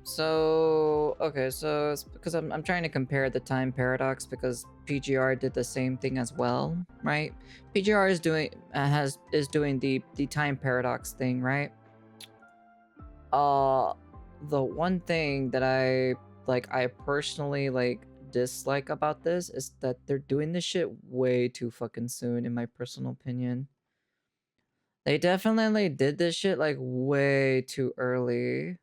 so it's because I'm trying to compare the time paradox because PGR did the same thing as well, right? PGR is doing the time paradox thing, right? The one thing that I personally dislike about this is that they're doing this shit way too fucking soon, in my personal opinion. They definitely did this shit like way too early.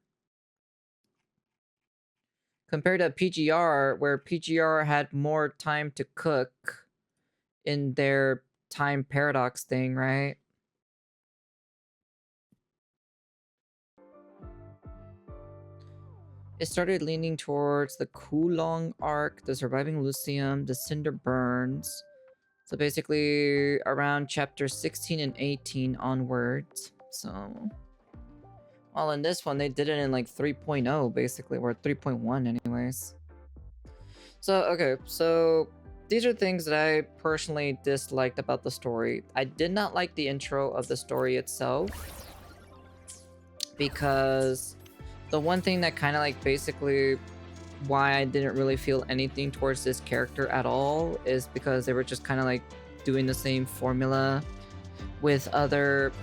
Compared to PGR, where PGR had more time to cook in their time paradox thing, right? It started leaning towards the Kulong arc, the Surviving Lucium, the Cinder Burns. So basically around chapter 16 and 18 onwards. So, well, in this one, they did it in like 3.0, basically, or 3.1 anyways. So these are things that I personally disliked about the story. I did not like the intro of the story itself, because the one thing that kind of basically why I didn't really feel anything towards this character at all is because they were just kind of doing the same formula with other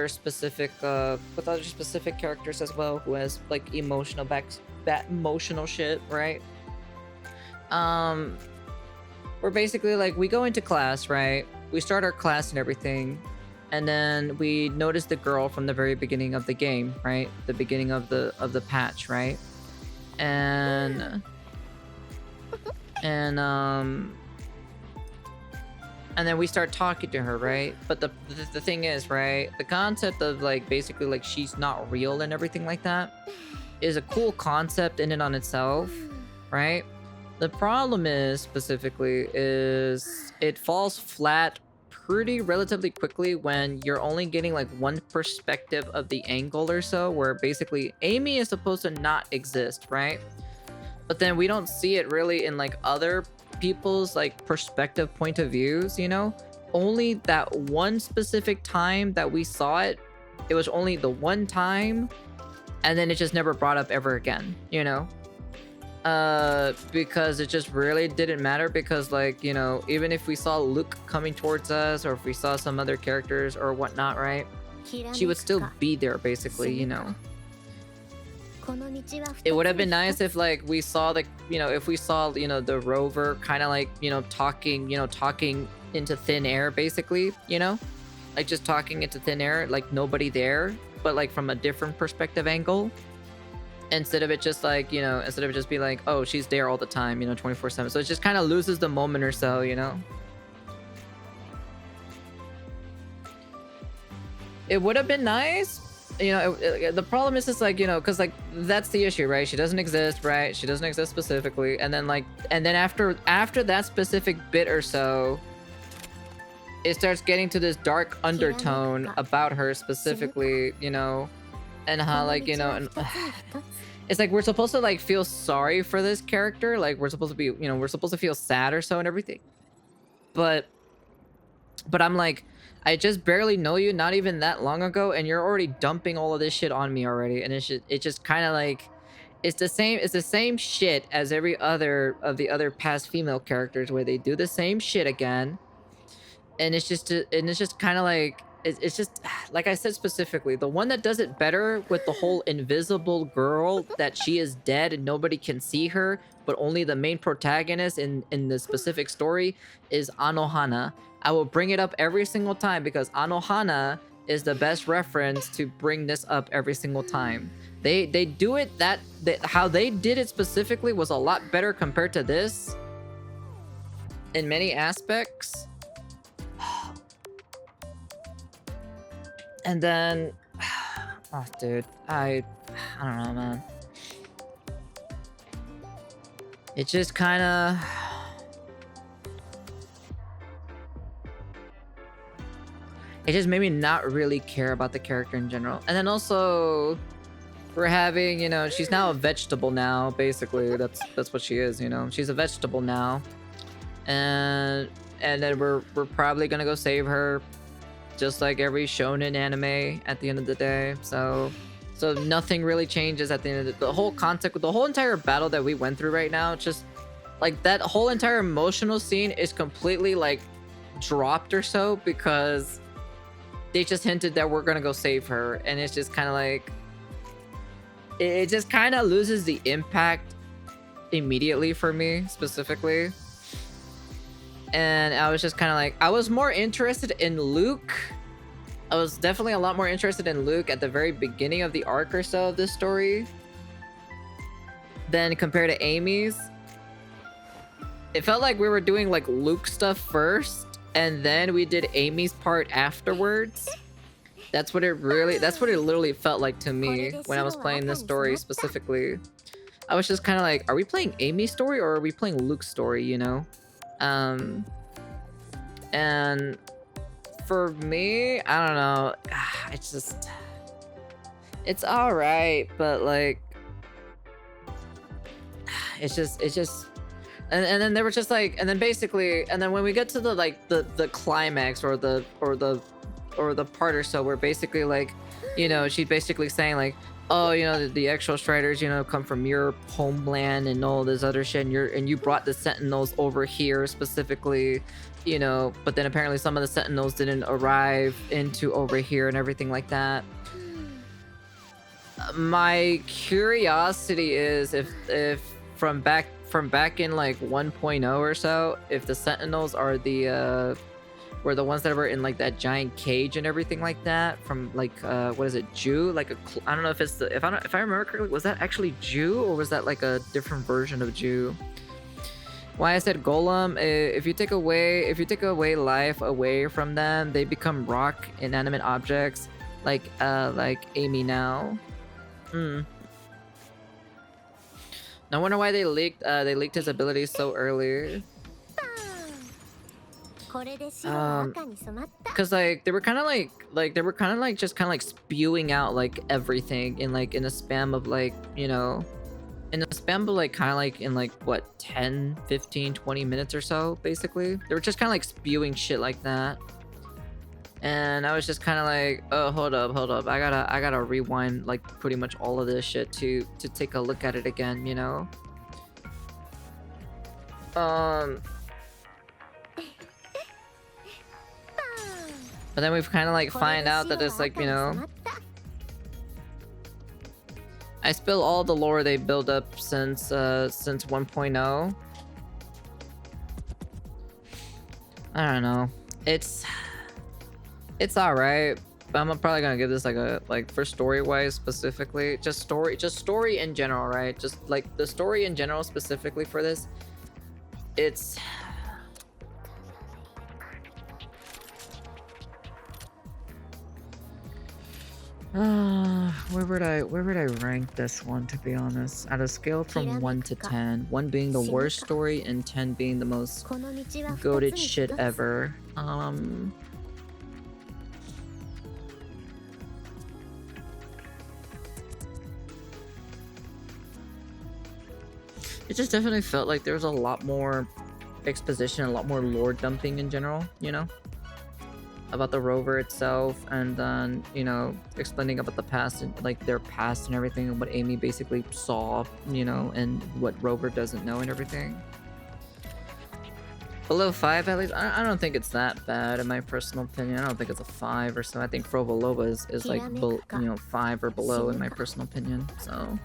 specific characters as well, who has emotional emotional shit, right? We're basically we go into class, right? We start our class and everything, and then we notice the girl from the very beginning of the game, right? The beginning of the patch, right? And then we start talking to her, right? But the thing is, right, the concept of basically she's not real and everything like that is a cool concept in and on itself, right? The problem is specifically is it falls flat pretty relatively quickly when you're only getting one perspective of the angle or so, where basically Amy is supposed to not exist, right? But then we don't see it really in other people's perspective point of views, you know? Only that one specific time that we saw it, it was only the one time, and then it just never brought up ever again, you know? Because it just really didn't matter, because even if we saw Luke coming towards us, or if we saw some other characters or whatnot, right, she would still be there basically, you know? It would have been nice if we saw the rover kind of talking into thin air basically, you know, just talking into thin air, nobody there, but from a different perspective angle, instead of it just instead of it just be oh, she's there all the time, 24/7. So it just kind of loses the moment or so, you know. It would have been nice, the problem is just because that's the issue, right? She doesn't exist, right? She doesn't exist specifically, and then after that specific bit or so, it starts getting to this dark undertone about her specifically, you know, and how and it's we're supposed to feel sorry for this character, we're supposed to be, we're supposed to feel sad or so and everything, but I'm I just barely know you, not even that long ago, and you're already dumping all of this shit on me already, and it just kind of it's the same shit as every other of the other past female characters, where they do the same shit again, and it's just kind of it's just like I said specifically, the one that does it better with the whole invisible girl, that she is dead and nobody can see her, but only the main protagonist in the specific story, is Anohana. I will bring it up every single time because Anohana is the best reference to bring this up every single time. They do it how they did it specifically was a lot better compared to this in many aspects. And then, oh, dude, I don't know, man. It just kind of, it just made me not really care about the character in general. And then also, we're having, she's now a vegetable now, basically. That's what she is, She's a vegetable now. And then we're probably gonna go save her, just like every shonen anime at the end of the day. So So nothing really changes at the end of the whole concept. The whole entire battle that we went through right now, just like that whole entire emotional scene is completely like dropped or so because they just hinted that we're gonna go save her, and it's just kind of like it just kind of loses the impact immediately for me specifically. And I was just kind of like, I was more interested in Luke. I was definitely a lot more interested in Luke at the very beginning of the arc or so of this story than compared to Amy's. It felt like we were doing like Luke stuff first, and then we did Amy's part afterwards. That's what it literally felt like to me when I was playing this story specifically. I was just kind of like, are we playing Amy's story or are we playing Luke's story, you know? And for me, I don't know. It's all right, but like, it's just, and then they were just like, and then basically, and then when we get to the like the climax or the part or so, where basically like, you know, she's basically saying like, oh, you know, the actual Striders, you know, come from your homeland and all this other shit, and you brought the Sentinels over here specifically, you know, but then apparently some of the Sentinels didn't arrive into over here and everything like that. My curiosity is if from back in like 1.0 or so, if the Sentinels are were the ones that were in like that giant cage and everything like that from like what is it, Jew? Like I don't know if it's if I remember correctly, was that actually Jew or was that like a different version of Jew? Why I said Golem, if you take away life away from them, they become rock, inanimate objects like Amy now. No wonder why they leaked his abilities so early. Cause like they were kind of like just kind of like spewing out like everything in a spam of like, you know, in a spam of like kind of like in like what 10, 15, 20 minutes or so. Basically they were just kind of like spewing shit like that, and I was just kind of like, oh, hold up, I gotta rewind like pretty much all of this shit to take a look at it again, you know. But then we've kind of like find out that it's like, you know, I spill all the lore they built up since 1.0. I don't know. It's all right. But I'm probably gonna give this like for story wise specifically, just story in general, right? Just like the story in general specifically for this. It's where would I rank this one, to be honest? At a scale from 1 to 10, 1 being the worst story and 10 being the most goated shit ever. It just definitely felt like there was a lot more exposition, a lot more lore dumping in general, you know? About the rover itself, and then, you know, explaining about the past and like their past and everything, and what Amy basically saw, you know, and what Rover doesn't know and everything. Below 5 at least? I don't think it's that bad in my personal opinion. I don't think it's a 5 or so. I think Frovolova is like, you know, 5 or below in my personal opinion, so...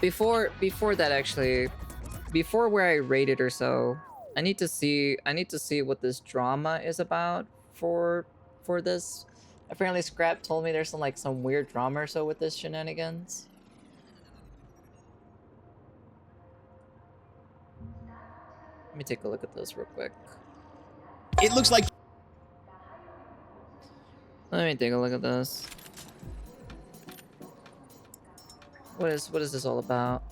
Before that, actually, before where I rate it or so, I need to see what this drama is about for this. Apparently Scrap told me there's some weird drama or so with this shenanigans. Let me take a look at this real quick. It looks like... Let me take a look at this. What is this all about?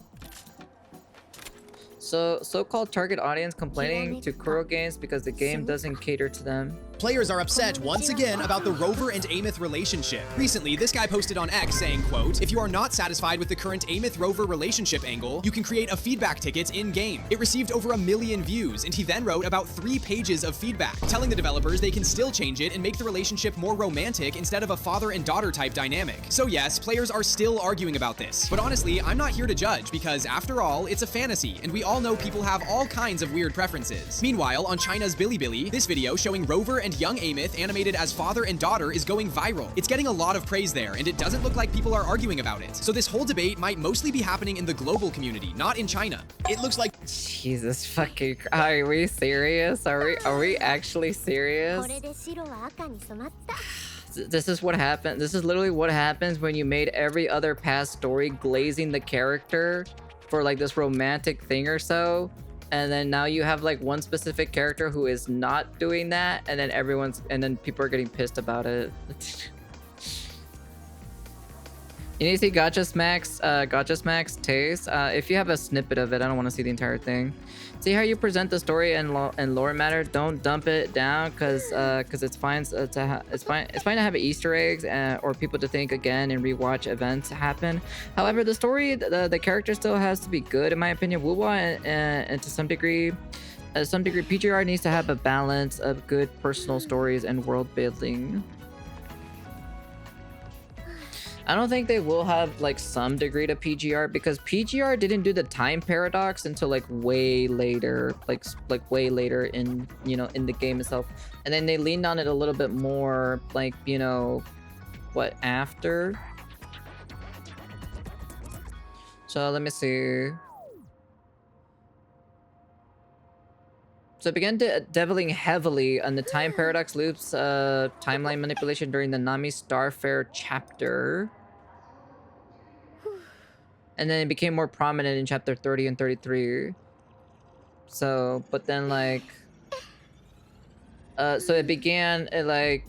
So-called target audience complaining to Kuro games because the game doesn't cater to them. Players are upset once again about the Rover and Amith relationship. Recently, this guy posted on X saying, quote, "If you are not satisfied with the current Amith-Rover relationship angle, you can create a feedback ticket in-game." It received over 1 million views, and he then wrote about 3 pages of feedback, telling the developers they can still change it and make the relationship more romantic instead of a father and daughter type dynamic. So yes, players are still arguing about this. But honestly, I'm not here to judge because after all, it's a fantasy, and we all know people have all kinds of weird preferences. Meanwhile, on China's Bilibili, this video showing Rover and young Amith animated as father and daughter is going viral. It's getting a lot of praise there, and it doesn't look like people are arguing about it. So this whole debate might mostly be happening in the global community, not in China. It looks like Jesus fucking, are we serious? Are we actually serious? This is what happened. This is literally what happens when you made every other past story glazing the character for like this romantic thing or so, and then now you have like one specific character who is not doing that, and then people are getting pissed about it. You need to see Gacha Smack's taste. If you have a snippet of it, I don't want to see the entire thing. See how you present the story and lore matter. Don't dump it down, cause it's fine it's fine to have Easter eggs or people to think again and rewatch events happen. However, the story, the character still has to be good, in my opinion. Wuwa and to some degree, PGR needs to have a balance of good personal stories and world building. I don't think they will have like some degree to PGR, because PGR didn't do the time paradox until like way later, like way later in, you know, in the game itself. And then they leaned on it a little bit more, like, you know, what, after? So let me see. So it began deviling heavily on the time paradox loops, timeline manipulation during the Nami Starfare chapter. And then it became more prominent in chapter 30 and 33. So, but then like, so it began like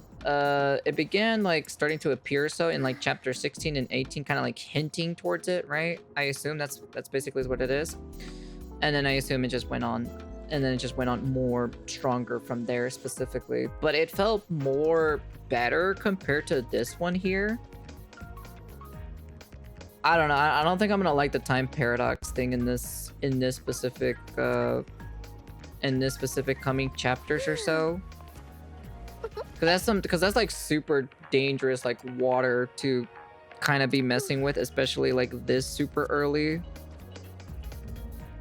starting to appear so in like chapter 16 and 18, kind of like hinting towards it, right? I assume that's basically what it is. And then I assume it just went on, and then it just went on more stronger from there specifically. But it felt more better compared to this one here. I don't know. I don't think I'm gonna like the time paradox thing in this specific coming chapters or so. Because that's like super dangerous, like water to kind of be messing with, especially like this super early.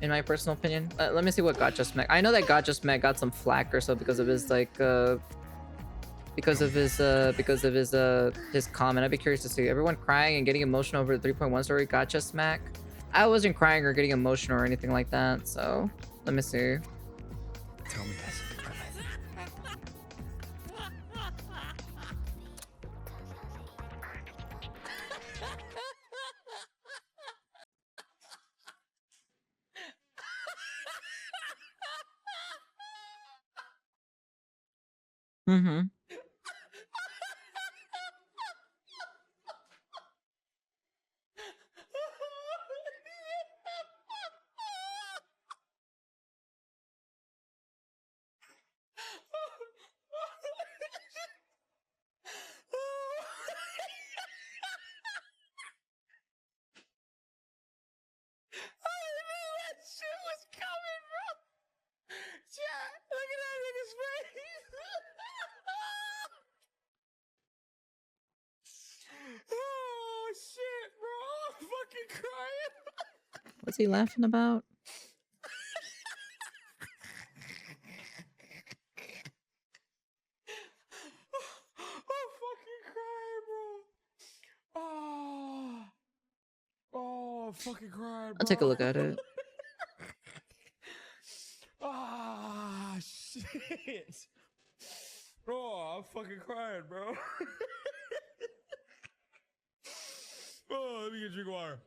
In my personal opinion. Let me see what Gacha Smack. I know that Gacha Smack got some flack or so because of his like because of his comment. I'd be curious to see everyone crying and getting emotional over the 3.1 story. Gacha Smack. I wasn't crying or getting emotional or anything like that, so let me see. Tell me this. Mm-hmm. Oh shit, bro! I'm fucking crying. What's he laughing about? I'm fucking crying, bro. Oh, I'm fucking crying, bro. I'll take a look at it. Ah, shit. Oh, I'm fucking crying, bro. Oh, let me get a drink of water.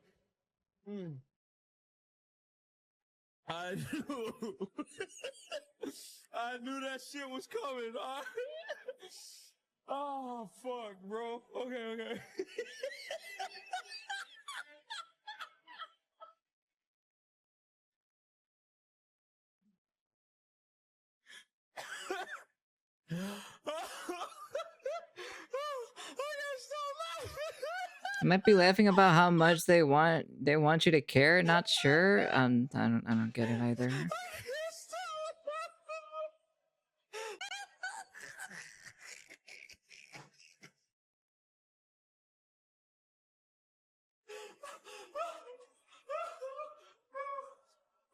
I knew. I knew that shit was coming. Oh, fuck, bro. Okay. You might be laughing about how much they want you to care. Not sure. I don't get it either.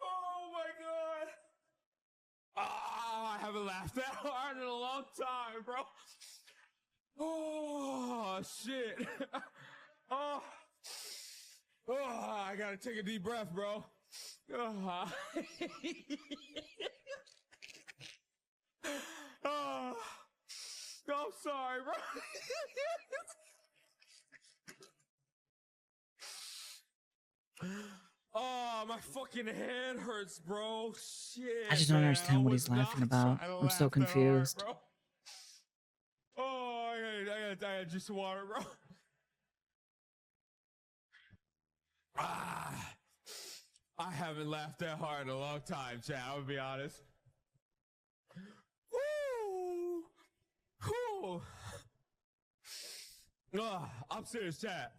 Oh my god. I haven't laughed that hard in a long time, bro. Oh shit. Oh. Oh, I gotta take a deep breath, bro. Oh. Oh. I'm sorry, bro. Oh, my fucking head hurts, bro. Shit, I just don't man. understand I what was he's laughing not about. trying to I'm so laugh that hard, confused. bro. Oh, I gotta just water, bro. Ah, I haven't laughed that hard in a long time, chat. I'll be honest. Woo! Woo! I'm serious, chat.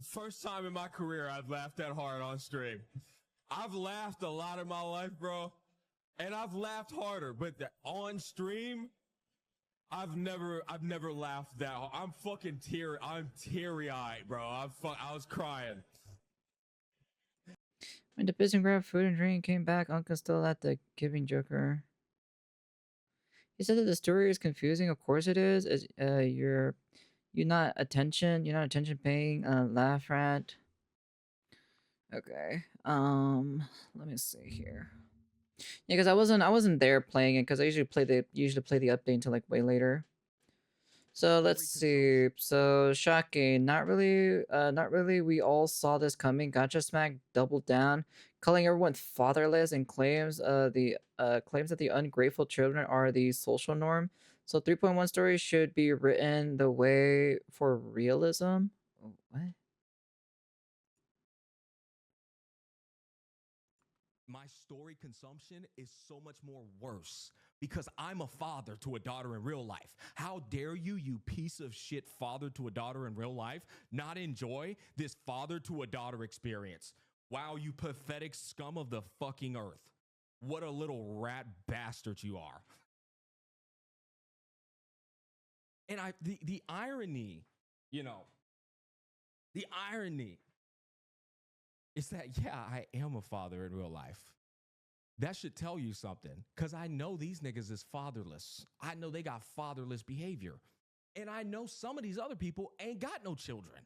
First time in my career I've laughed that hard on stream. I've laughed a lot in my life, bro. And I've laughed harder, but on stream, I've never laughed that hard. I'm teary-eyed, bro. I was crying. When the business grabbed food and drink came back, Uncle still at the giving Joker. He said that the story is confusing. Of course it is. Is you're not attention paying. Laugh rat. Okay. Let me see here. Yeah, because I wasn't there playing it because I usually play the update until like way later. So let's see. So shocking. Not really. Not really. We all saw this coming. Gacha Smack doubled down, calling everyone fatherless and claims that the ungrateful children are the social norm. So 3.1 stories should be written the way for realism. Oh, what? My story consumption is so much more worse because I'm a father to a daughter in real life. How dare you, you piece of shit father to a daughter in real life, not enjoy this father to a daughter experience? Wow, you pathetic scum of the fucking earth. What a little rat bastard you are. And the irony, the irony is that, yeah, I am a father in real life. That should tell you something, because I know these niggas is fatherless. I know they got fatherless behavior. And I know some of these other people ain't got no children.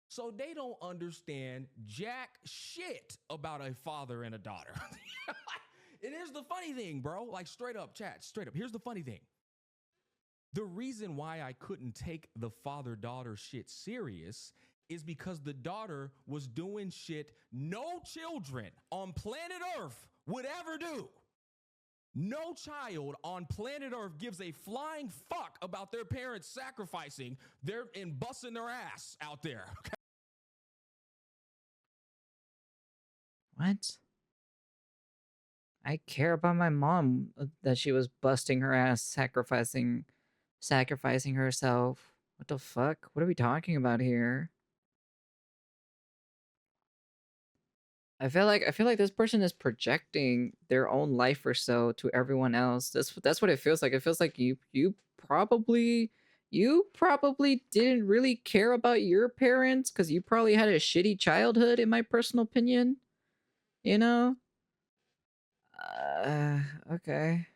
So they don't understand jack shit about a father and a daughter. And here's the funny thing, bro. Like, straight up, chat, straight up. Here's the funny thing. The reason why I couldn't take the father-daughter shit serious is because the daughter was doing shit no children on planet Earth would ever do. No child on planet Earth gives a flying fuck about their parents sacrificing and busting their ass out there. Okay? What? I care about my mom that she was busting her ass, sacrificing herself. What the fuck? What are we talking about here? I feel like this person is projecting their own life or so to everyone else. That's what it feels like. It feels like probably you probably didn't really care about your parents because you probably had a shitty childhood, in my personal opinion. You know? Okay.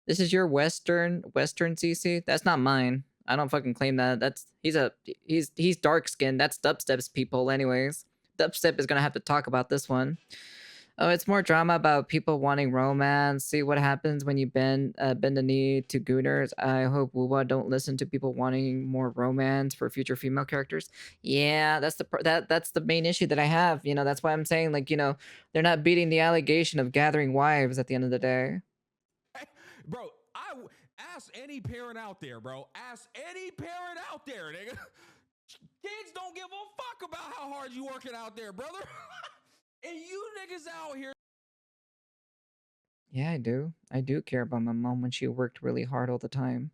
This is your Western CC? That's not mine. I don't fucking claim that. He's dark skinned. That's Dubstep's people anyways. Dubstep is gonna have to talk about this one. Oh, it's more drama about people wanting romance. See what happens when you bend the knee to gooners. I hope Wuwa don't listen to people wanting more romance for future female characters. Yeah, that's the main issue that I have. You know, that's why I'm saying, like, you know, they're not beating the allegation of gathering wives at the end of the day. Bro, ask any parent out there, bro. Ask any parent out there, nigga. Kids don't give a fuck about how hard you working out there, brother. And you niggas out here. Yeah, I do. I do care about my mom when she worked really hard all the time.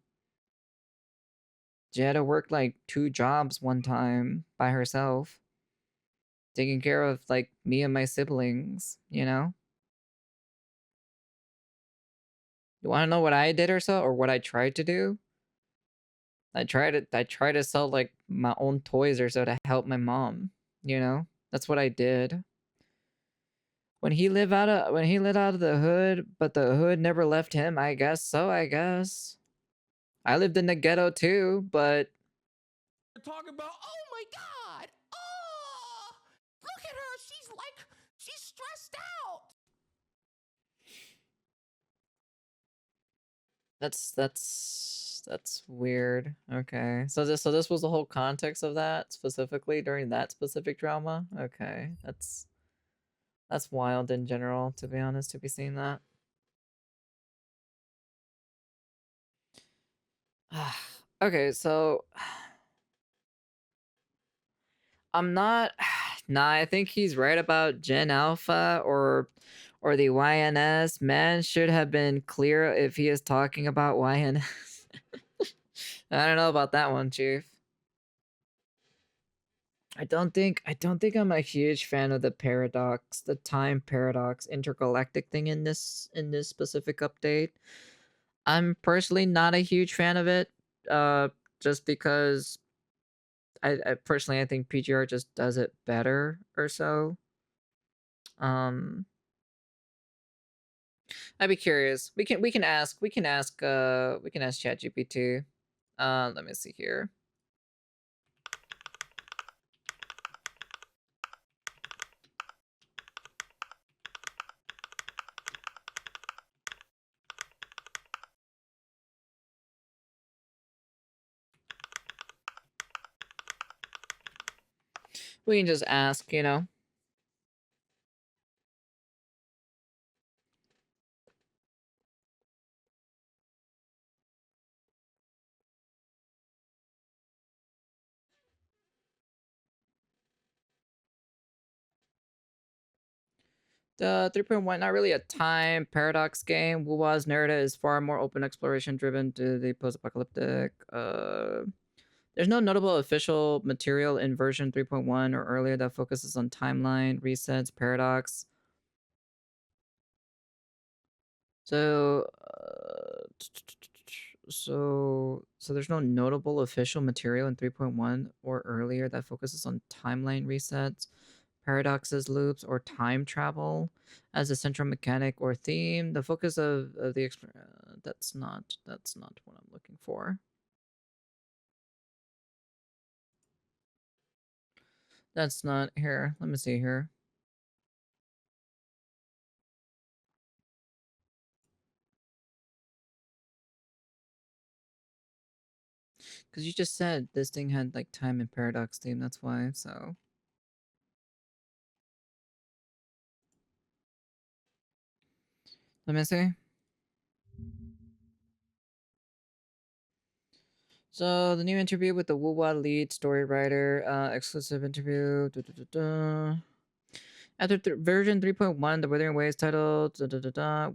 She had to work like 2 jobs one time by herself, taking care of like me and my siblings, you know? You want to know what I did or so, or what I tried to do? I tried to sell like my own toys or so to help my mom, you know? That's what I did. When he lived out of the hood, but the hood never left him, I guess so, I guess. I lived in the ghetto too, but Talking about, oh my God, oh, look at her. She's stressed out. that's weird. Okay. So this was the whole context of that specifically during that specific drama. Okay. That's wild in general, to be honest, to be seeing that. Okay, so I'm not nah, I think he's right about Gen Alpha or the YNS. Man should have been clear if he is talking about YNS. I don't know about that one, Chief. I don't think I'm a huge fan of the paradox, the time paradox intergalactic thing in this specific update. I'm personally not a huge fan of it, just because I personally I think PGR just does it better or so. I'd be curious. We can ask ChatGPT. Let me see here. We can just ask, you know. The 3.1, not really a time paradox game. Wuwa's narrative is far more open exploration driven to the post-apocalyptic. There's no notable official material in version 3.1 or earlier that focuses on timeline, resets, paradox. So, so there's no notable official material in 3.1 or earlier that focuses on timeline resets, paradoxes, loops, or time travel as a central mechanic or theme. The focus of the that's not what I'm looking for. That's not here. Let me see here. Because you just said this thing had like time and paradox theme. That's why. So let me see. So the new interview with the Wuwa lead story writer, exclusive interview. After version 3.1, the Withering Waves title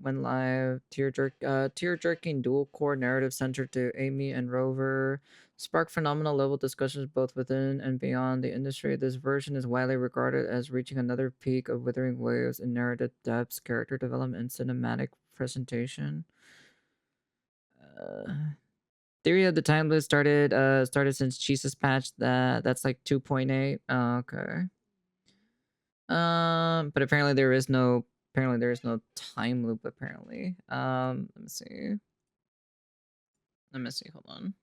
went live. Tear-jerking dual-core narrative centered to Amy and Rover sparked phenomenal level discussions both within and beyond the industry. This version is widely regarded as reaching another peak of Withering Waves in narrative depths, character development, and cinematic presentation. Theory of the Time Loop started since Jesus patch that's like 2.8. Oh, okay. But apparently there is no time loop apparently. Let me see. Hold on.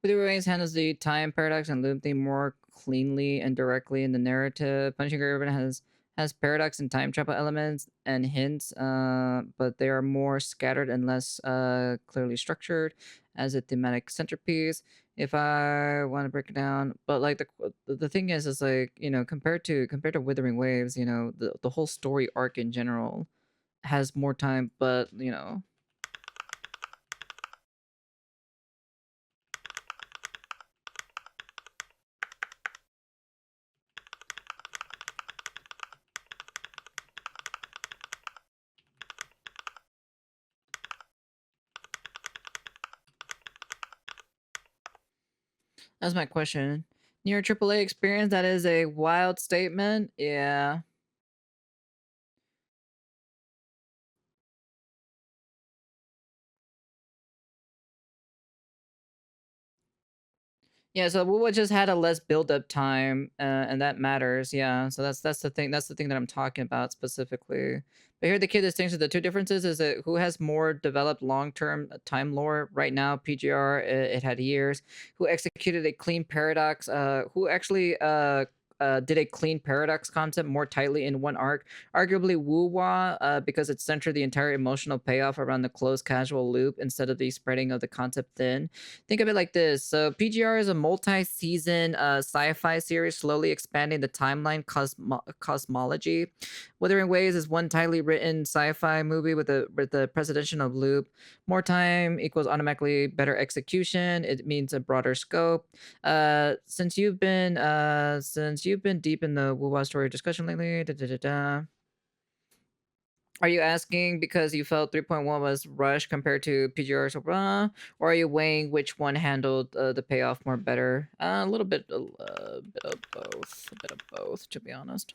Wither Wings handles the time paradox and loop theme more cleanly and directly in the narrative. Punishing Gray Ribbon has paradox and time travel elements and hints, but they are more scattered and less clearly structured as a thematic centerpiece. If I want to break it down, but like the thing is like, you know, compared to Withering Waves, you know, the whole story arc in general has more time, but you know. That's my question. Near AAA experience, that is a wild statement. Yeah. Yeah, so Wuwa just had a less build-up time, and that matters. Yeah, so that's the thing. That's the thing that I'm talking about specifically. But here, the key distinction: the two differences is that who has more developed long-term time lore. Right now, PGR it had years. Who executed a clean paradox? Who actually did a clean paradox concept more tightly in one arc? Arguably Wuwa, because it centered the entire emotional payoff around the closed casual loop instead of the spreading of the concept thin. Think of it like this. So PGR is a multi-season sci-fi series slowly expanding the timeline cosmology. Wuthering Waves is one tightly written sci-fi movie with the presentation of loop. More time equals automatically better execution. It means a broader scope. Since you've been deep in the Wuwa story discussion lately, are you asking because you felt 3.1 was rushed compared to PGR so raw, or are you weighing which one handled the payoff more better? A little bit, bit of both. A bit of both, to be honest.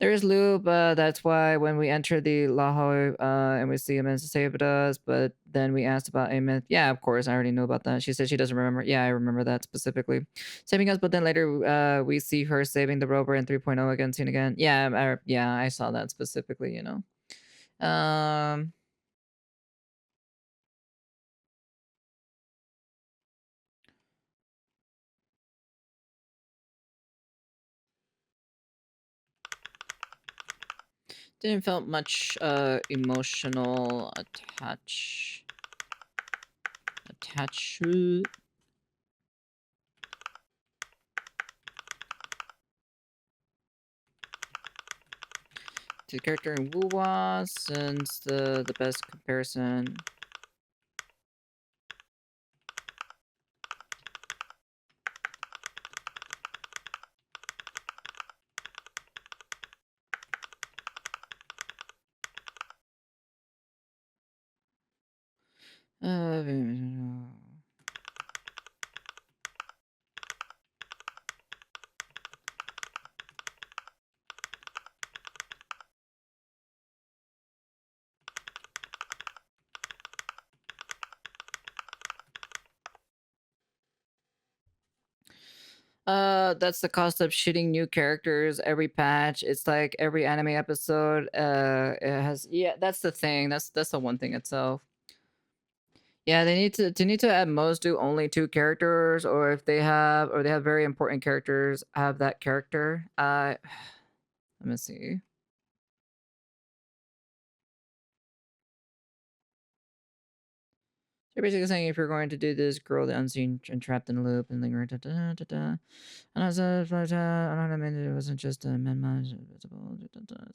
There is lube. That's why when we enter the Laho and we see him as saved us, but then we asked about Amith. Yeah, of course, I already know about that. She said she doesn't remember. Yeah, I remember that specifically. Saving us, but then later we see her saving the rover in 3.0 again, seen again. Yeah, yeah, I saw that specifically. You know. Um, didn't felt much emotional attach to the character in Wuwa since the best comparison. That's the cost of shitting new characters every patch. It's like every anime episode. It has, yeah. That's the thing. That's the one thing itself. Yeah, they need to at most do only 2 characters, or if they have very important characters, have that character. Let me see. So basically saying if you're going to do this, grow the unseen and trapped in a loop and linger. And as a I don't know, it wasn't just a menma visible.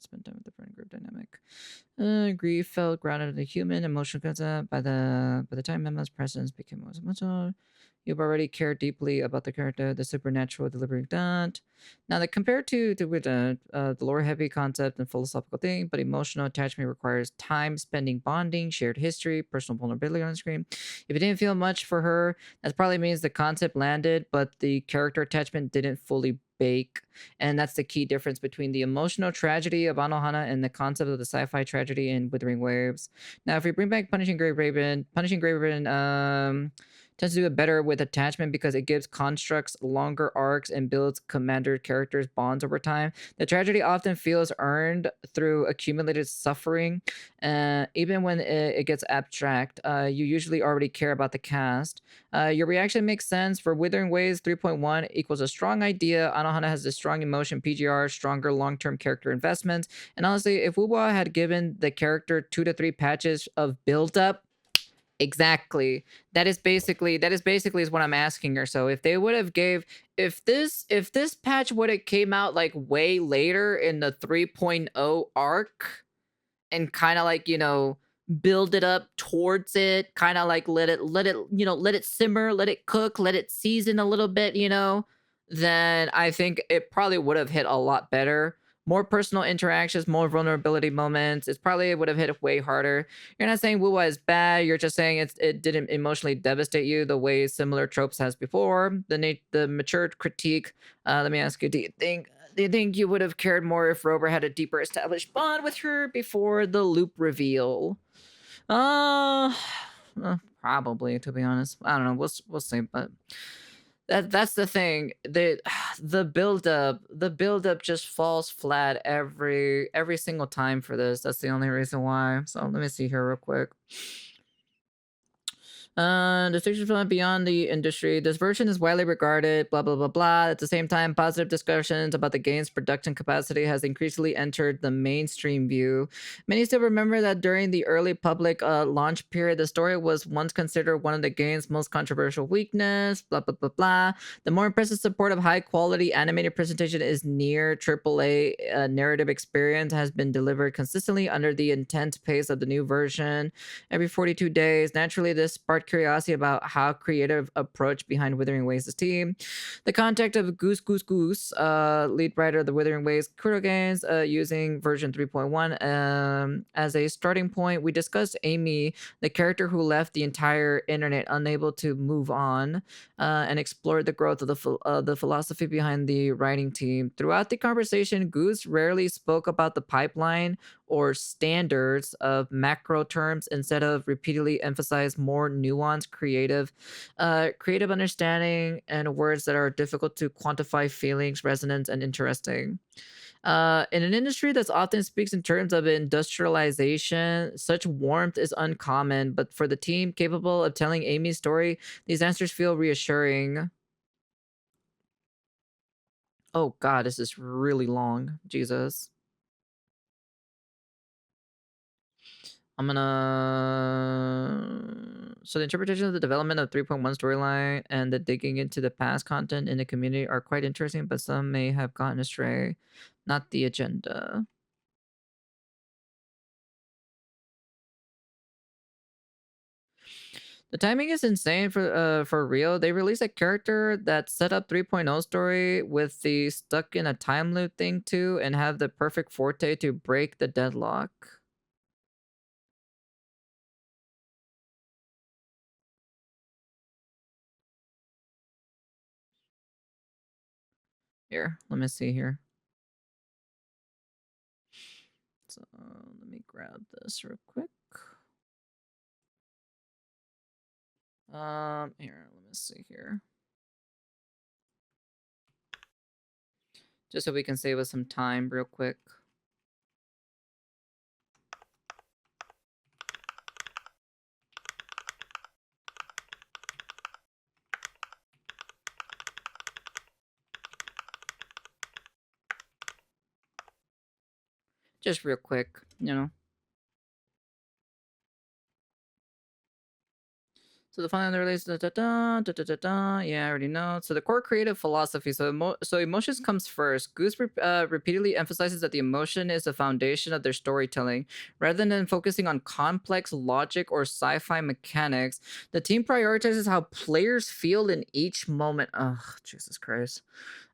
Spend time with the friend group dynamic. Grief felt grounded in the human emotional concept. By the time Menma's presence became more emotional, you've already cared deeply about the character, the supernatural delivery that. Now, that compared to with the lore heavy concept and philosophical thing, but emotional attachment requires time spending bonding, shared history, personal vulnerability on the screen. If it didn't feel much for her, that probably means the concept landed, but the character attachment didn't fully bake. And that's the key difference between the emotional tragedy of Anohana and the concept of the sci-fi tragedy in Withering Waves. Now, if we bring back Punishing Grey Raven tends to do it better with attachment because it gives constructs longer arcs and builds commander characters' bonds over time. The tragedy often feels earned through accumulated suffering. Even when it gets abstract, you usually already care about the cast. Your reaction makes sense. For Withering Waves, 3.1 equals a strong idea. Anohana has a strong emotion, PGR, stronger long-term character investment. And honestly, if Wuwa had given the character 2 to 3 patches of build-up, exactly. That is basically is what I'm asking her. So if they would have gave if this patch would have came out like way later in the 3.0 arc and kind of like, build it up towards it, kind of like let it simmer, let it cook, let it season a little bit, then I think it probably would have hit a lot better. More personal interactions, more vulnerability moments. It probably would have hit way harder. You're not saying Wuwa is bad. You're just saying it didn't emotionally devastate you the way similar tropes has before. The matured critique. Let me ask you: Do you think you would have cared more if Rover had a deeper established bond with her before the loop reveal? Uh, Probably, to be honest. I don't know. We'll see, but that's the thing. The build up just falls flat every single time for this. That's the only reason why. So let me see here real quick. Distinctions from beyond the industry. This version is widely regarded, blah, blah, blah, blah. At the same time, positive discussions about the game's production capacity has increasingly entered the mainstream view. Many still remember that during the early public launch period, the story was once considered one of the game's most controversial weakness, blah, blah, blah, blah. The more impressive support of high-quality animated presentation is near AAA narrative experience has been delivered consistently under the intense pace of the new version every 42 days. Naturally, this sparked curiosity about how creative approach behind Withering Waves' team. The contact of Goose Goose Goose, lead writer of the Withering Waves Kuro games, using version 3.1 as a starting point. We discussed Amy, the character who left the entire internet unable to move on, and explored the growth of the philosophy behind the writing team. Throughout the conversation, Goose rarely spoke about the pipeline or standards of macro terms, instead of repeatedly emphasize more nuanced creative understanding and words that are difficult to quantify feelings, resonance, and interesting. In an industry that often speaks in terms of industrialization, such warmth is uncommon, but for the team capable of telling Amy's story, these answers feel reassuring. Oh god, this is really long. Jesus. I'm gonna. So the interpretation of the development of 3.1 storyline and the digging into the past content in the community are quite interesting, but some may have gotten astray. Not the agenda. The timing is insane for real. They released a character that set up 3.0 story with the stuck in a time loop thing too, and have the perfect forte to break the deadlock. Here, let me see here. So let me grab this real quick. Here, let me see here. Just so we can save us some time real quick. Just real quick. So the final release, yeah, I already know. So the core creative philosophy. So emotions comes first. Goose repeatedly emphasizes that the emotion is the foundation of their storytelling, rather than focusing on complex logic or sci-fi mechanics. The team prioritizes how players feel in each moment. Oh, Jesus Christ.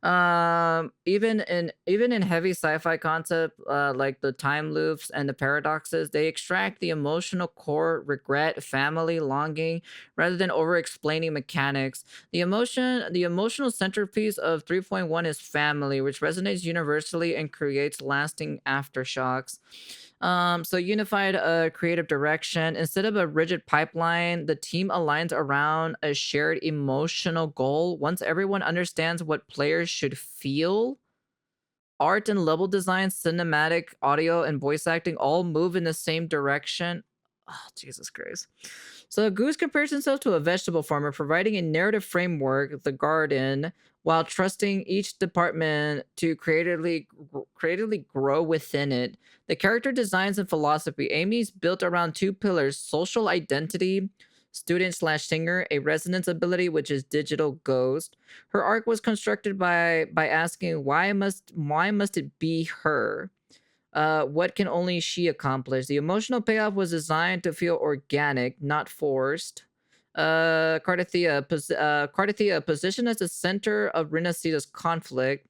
Even in heavy sci-fi concept, like the time loops and the paradoxes, they extract the emotional core: regret, family, longing, rather than over-explaining mechanics. The emotional centerpiece of 3.1 is family, which resonates universally and creates lasting aftershocks. So unified creative direction. Instead of a rigid pipeline, the team aligns around a shared emotional goal. Once everyone understands what players should feel, art and level design, cinematic, audio, and voice acting all move in the same direction. Oh, Jesus Christ. So Goose compares himself to a vegetable farmer, providing a narrative framework, the garden, while trusting each department to creatively grow within it. The character designs and philosophy. Amy's built around two pillars: social identity, student slash singer, a resonance ability, which is digital ghost. Her arc was constructed by asking why must it be her? What can only she accomplish? The emotional payoff was designed to feel organic, not forced. Cardathea, positioned as the center of Rinasita's conflict,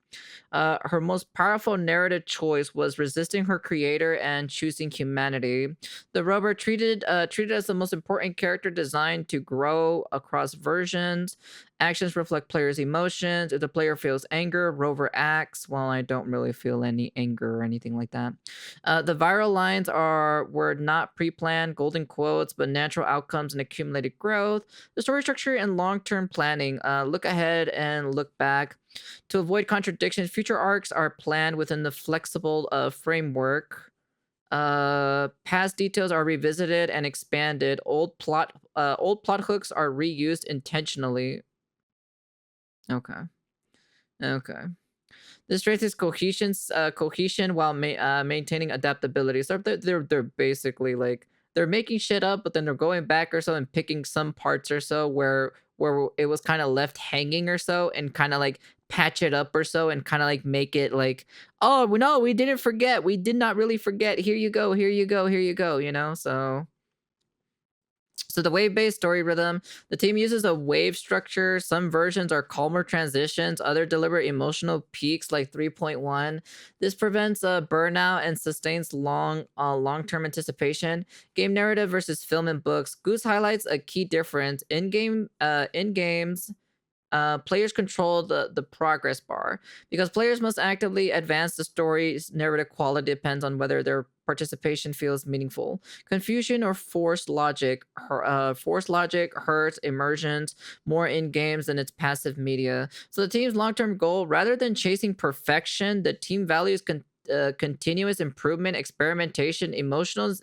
her most powerful narrative choice was resisting her creator and choosing humanity. The rover treated as the most important character designed to grow across versions. Actions reflect players' emotions. If the player feels anger, rover acts. Well, I don't really feel any anger or anything like that. The viral lines were not pre-planned, golden quotes, but natural outcomes and accumulated growth. The story structure and long-term planning. Look ahead and look back. To avoid contradictions, future arcs are planned within the flexible framework. Past details are revisited and expanded. Old plot hooks are reused intentionally. Okay. This strengthens cohesion while maintaining adaptability. So they're basically like they're making shit up, but then they're going back or so and picking some parts or so where it was kind of left hanging or so, and kind of like patch it up or so, and kind of like make it like, oh no, we didn't forget, we did not really forget. Here you go. You know, so the wave-based story rhythm, the team uses a wave structure. Some versions are calmer transitions, other deliver emotional peaks like 3.1. This prevents burnout and sustains long-term anticipation. Game narrative versus film and books. Goose highlights a key difference. In games, players control the progress bar. Because players must actively advance the story's narrative quality depends on whether their participation feels meaningful. Confusion or forced logic hurts immersions more in games than its passive media. So the team's long-term goal, rather than chasing perfection, the team values continuous improvement, experimentation, emotional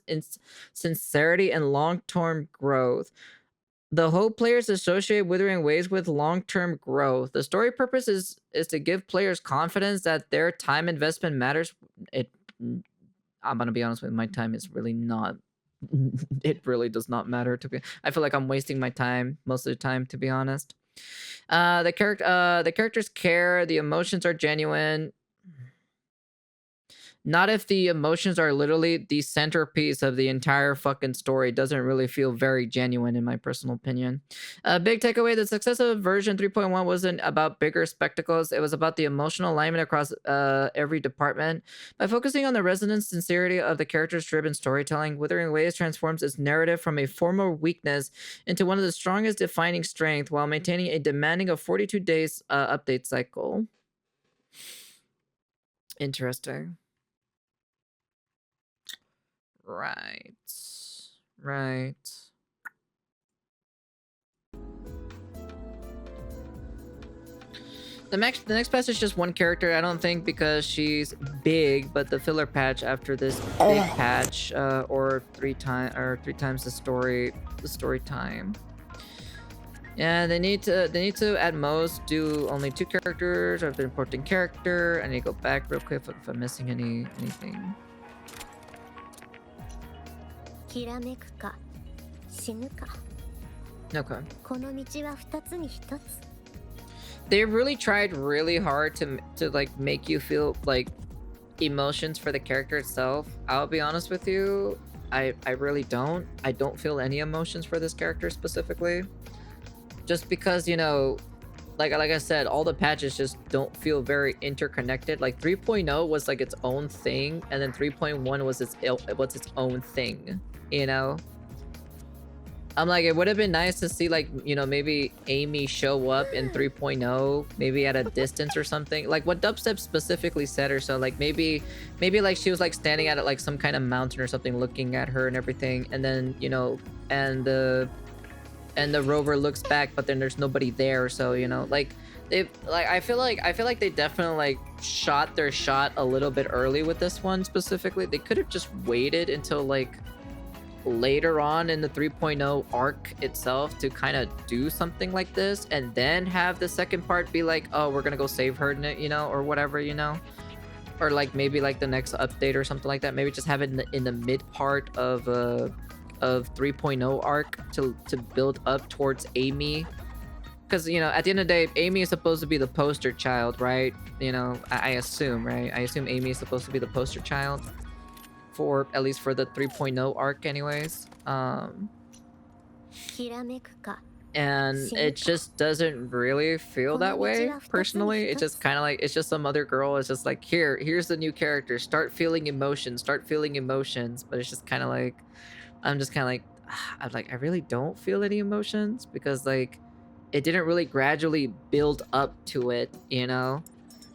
sincerity, and long-term growth. The hope players associate Withering Waves with long-term growth. The story purpose is to give players confidence that their time investment matters. I'm gonna be honest with you, my time is really not. It really does not matter to me. I feel like I'm wasting my time most of the time, to be honest. The characters care. The emotions are genuine. Not if the emotions are literally the centerpiece of the entire fucking story. It doesn't really feel very genuine, in my personal opinion. Big takeaway, the success of version 3.1 wasn't about bigger spectacles. It was about the emotional alignment across every department. By focusing on the resonance sincerity of the characters-driven storytelling, Withering Waves transforms its narrative from a former weakness into one of the strongest defining strength while maintaining a demanding of 42 days update cycle. Interesting. Right. The next patch is just one character, I don't think, because she's big, but the filler patch after this big patch, or three times the story time. Yeah, they need to at most do only 2 characters of the important character. I need to go back real quick if I'm missing anything. Okay. They really tried really hard to like make you feel like emotions for the character itself. I'll be honest with you, I really don't. I don't feel any emotions for this character specifically. Just because, you know, like I said, all the patches just don't feel very interconnected. Like 3.0 was like its own thing, and then 3.1 was its own thing, you know? I'm like, it would have been nice to see, like, you know, maybe Amy show up in 3.0, maybe at a distance or something. Like what Dubstep specifically said or so, like maybe like she was like standing at like some kind of mountain or something looking at her and everything. And then, you know, and the rover looks back, but then there's nobody there. So, you know, like I feel like they definitely like shot their shot a little bit early with this one specifically. They could have just waited until like later on in the 3.0 arc itself to kind of do something like this, and then have the second part be like, oh, we're gonna go save her, you know, or whatever, you know, or like maybe like the next update or something like that. Maybe just have it in the mid part of 3.0 arc to build up towards Amy, because, you know, at the end of the day, Amy is supposed to be the poster child, right? You know, I assume, right? I assume Amy is supposed to be the poster child for at least for the 3.0 arc anyways. And it just doesn't really feel that way personally. It's just kind of like, it's just some other girl. It's just like, here's the new character, start feeling emotions, but it's just kind of like, I'm just kind of like, I really don't feel any emotions, because like it didn't really gradually build up to it, you know.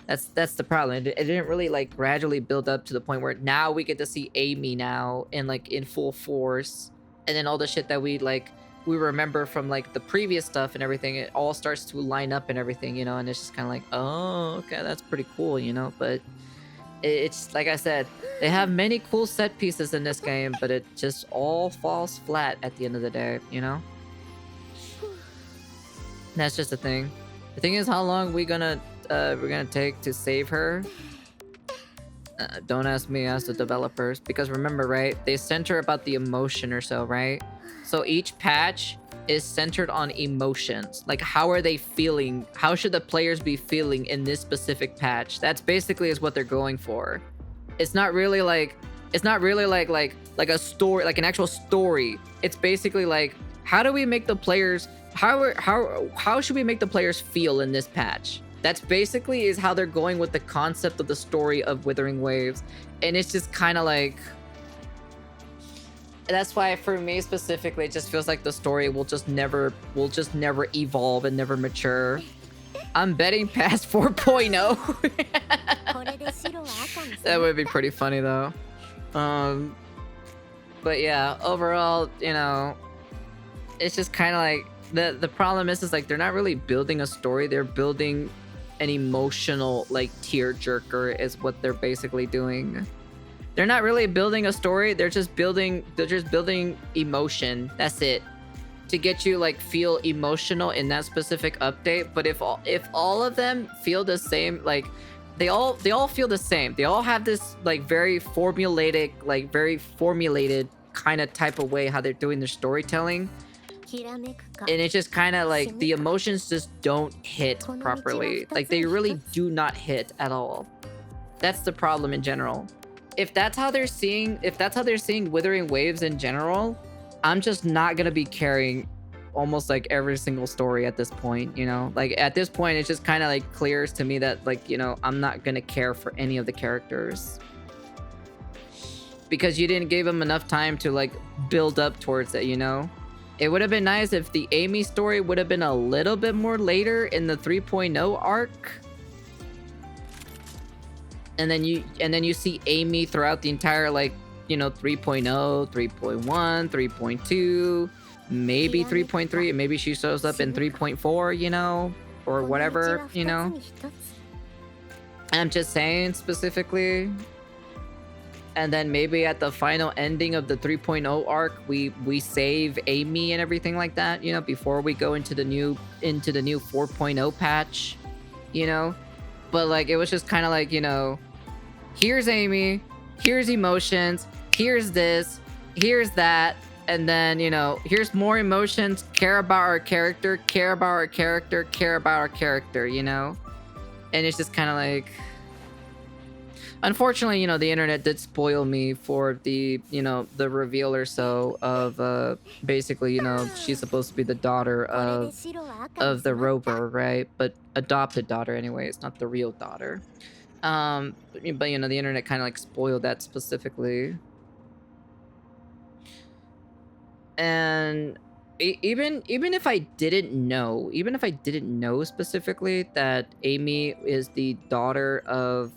That's the problem. It didn't really like gradually build up to the point where now we get to see Amy now in like in full force, and then all the shit that we remember from like the previous stuff and everything, it all starts to line up and everything, you know. And it's just kind of like, oh, okay, that's pretty cool, you know. But it's like I said, they have many cool set pieces in this game, but it just all falls flat at the end of the day, you know. That's just the thing. The thing is, how long we're gonna take to save her? Don't ask me, ask the developers, because remember, right, they center about the emotion or so, right? So each patch is centered on emotions, like how are they feeling, how should the players be feeling in this specific patch. That's basically is what they're going for. It's not really like a story, like an actual story. It's basically like, how do we make the players, how should we make the players feel in this patch? That's basically is how they're going with the concept of the story of Withering Waves. And it's just kind of like, that's why for me specifically, it just feels like the story will just never evolve and never mature. I'm betting past 4.0. That would be pretty funny though. But yeah, overall, you know, it's just kind of like, the problem is like they're not really building a story, they're building an emotional like tear jerker is what they're basically doing. They're not really building a story, they're just building emotion. That's it, to get you like feel emotional in that specific update. But if all of them feel the same, like they all feel the same, they all have this like very formulated kind of type of way how they're doing their storytelling, and it's just kind of like the emotions just don't hit properly. Like they really do not hit at all. That's the problem in general. If that's how they're seeing Withering Waves in general, I'm just not gonna be carrying almost like every single story at this point, you know. Like at this point it's just kind of like clears to me that, like, you know, I'm not gonna care for any of the characters, because you didn't give them enough time to like build up towards it, you know. It would have been nice if the Amy story would have been a little bit more later in the 3.0 arc. And then you see Amy throughout the entire, like, you know, 3.0, 3.1, 3.2, maybe 3.3, and maybe she shows up in 3.4, you know, or whatever, you know. I'm just saying specifically. And then maybe at the final ending of the 3.0 arc, we save Amy and everything like that, you know, before we go into the new 4.0 patch, you know. But like it was just kind of like, you know, here's Amy, here's emotions, here's this, here's that, and then, you know, here's more emotions, care about our character, you know. And it's just kind of like, unfortunately, you know, the internet did spoil me for the, you know, the reveal or so of basically, you know, she's supposed to be the daughter of the rover, right? But adopted daughter anyways, not the real daughter. But you know, the internet kind of like spoiled that specifically. And even if I didn't know specifically that Amy is the daughter of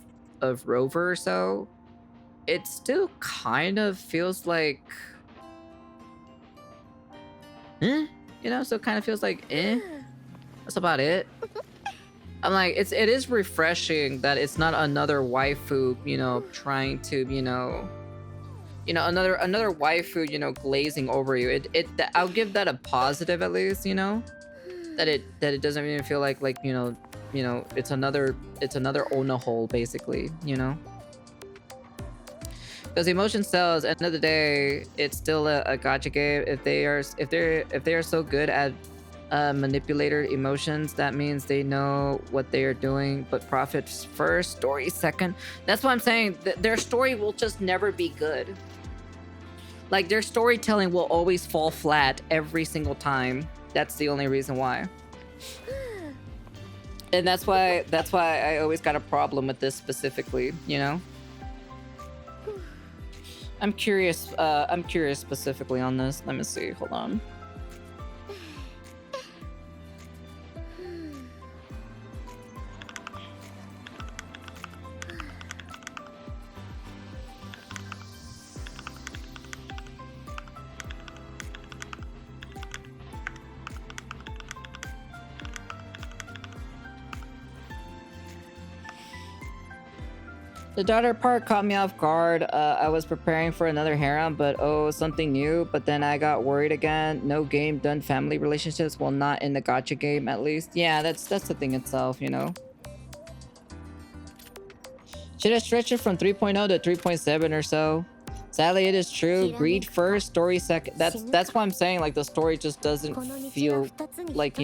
Rover or so, it still kind of feels like, you know, so kind of feels like, that's about it. I'm like, it is refreshing that it's not another waifu, you know, trying to, another waifu, glazing over you. I'll give that a positive at least, that it doesn't even feel like it's another Ona hole basically, Because emotion sells. At the end of the day, it's still a gacha game. If they are so good at manipulator emotions, that means they know what they are doing. But profits first, story second. That's what I'm saying. Their story will just never be good. Like their storytelling will always fall flat every single time. That's the only reason why. And that's why I always got a problem with this specifically, I'm curious specifically on this. Let me see. Hold on. The daughter part caught me off guard. I was preparing for another harem, but something new. But then I got worried again. No game done family relationships, well, not in the gacha game at least. Yeah, that's the thing itself, Should have stretched it from 3.0 to 3.7 or so. Sadly, it is true. Greed first, story second. That's why I'm saying like the story just doesn't feel like,